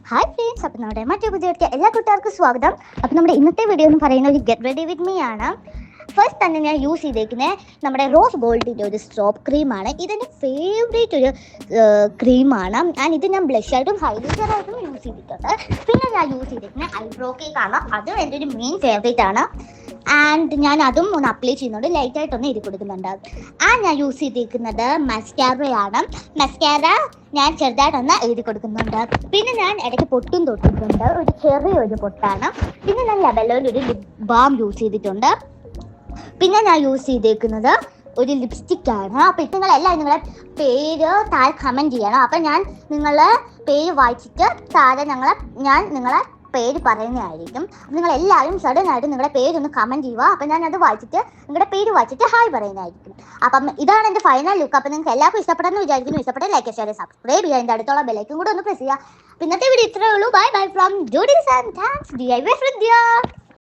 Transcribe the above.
Hi friends, അപ്പം നമ്മുടെ മറ്റേ പുതിയ എല്ലാ കൂട്ടുകാർക്കും സ്വാഗതം. അപ്പം നമ്മുടെ ഇന്നത്തെ വീഡിയോ എന്ന് പറയുന്നത് ഒരു ഗെറ്റ് റെഡി വിത്ത് മീ ആണ്. ഫസ്റ്റ് തന്നെ ഞാൻ യൂസ് ചെയ്തേക്കുന്നത് നമ്മുടെ റോസ് ഗോൾഡിൻ്റെ ഒരു സ്ട്രോപ്പ് ക്രീമാണ്. ഇതെൻ്റെ ഫേവറേറ്റ് ഒരു ക്രീമാണ്. ആൻഡ് ഇത് ഞാൻ ബ്ലഷായിട്ടും ഹൈലൈറ്ററായിട്ടും യൂസ് ചെയ്തിട്ടുണ്ട്. പിന്നെ ഞാൻ യൂസ് ചെയ്തിരിക്കുന്നത് ഐബ്രോ കേക്കാണ്. അതും എൻ്റെ ഒരു മെയിൻ ഫേവറേറ്റ് ആണ്. ആൻഡ് ഞാൻ അതും ഒന്ന് അപ്ലൈ ചെയ്യുന്നുണ്ട്, ലൈറ്റായിട്ടൊന്ന് എഴുതി കൊടുക്കുന്നുണ്ട്. ആൻഡ് ഞാൻ യൂസ് ചെയ്തിരിക്കുന്നത് മസ്കാരയാണ്. മസ്കാര ഞാൻ ചെറുതായിട്ടൊന്ന് എഴുതി കൊടുക്കുന്നുണ്ട്. പിന്നെ ഞാൻ ഇടയ്ക്ക് പൊട്ടും തൊട്ടിട്ടുണ്ട്, ഒരു ചെറിയൊരു പൊട്ടാണ്. പിന്നെ ഞാൻ ലെബലോയിൽ ഒരു ലിപ് ബാം യൂസ് ചെയ്തിട്ടുണ്ട്. പിന്നെ ഞാൻ യൂസ് ചെയ്തേക്കുന്നത് ഒരു ലിപ്സ്റ്റിക് ആണ്. അപ്പം നിങ്ങളെല്ലാവരും നിങ്ങളെ പേര് താഴെ കമൻറ്റ് ചെയ്യണം. അപ്പം ഞാൻ നിങ്ങളെ പേര് വായിച്ചിട്ട് താഴെ ഞാൻ നിങ്ങളെ പേര് പറയുന്നതായിരിക്കും. നിങ്ങളെല്ലാവരും സഡനായിട്ട് നിങ്ങളുടെ പേരൊന്ന് കമൻറ്റ് ചെയ്യുക. അപ്പം ഞാൻ അത് വായിച്ചിട്ട് നിങ്ങളുടെ പേര് വായിച്ചിട്ട് ഹായ് പറയുന്നതായിരിക്കും. അപ്പം ഇതാണ് എൻ്റെ ഫൈനൽ ലുക്ക്. അപ്പം നിങ്ങൾക്ക് എല്ലാവർക്കും ഇഷ്ടപ്പെടുന്നു വിചാരിക്കുന്നു. ഇഷ്ടപ്പെട്ട ലൈക്ക് ഷെയർ സബ്സ്ക്രൈബ് ചെയ്യുക. എൻ്റെ അടുത്തുള്ള ബെല്ലൈക്കും കൂടെ ഒന്ന് പ്രസ് ചെയ്യുക. ഇന്നത്തെ വീഡിയോ ഇത്രയേ ഉള്ളൂ. Bye bye from Judy's and thanks DIY Vidya.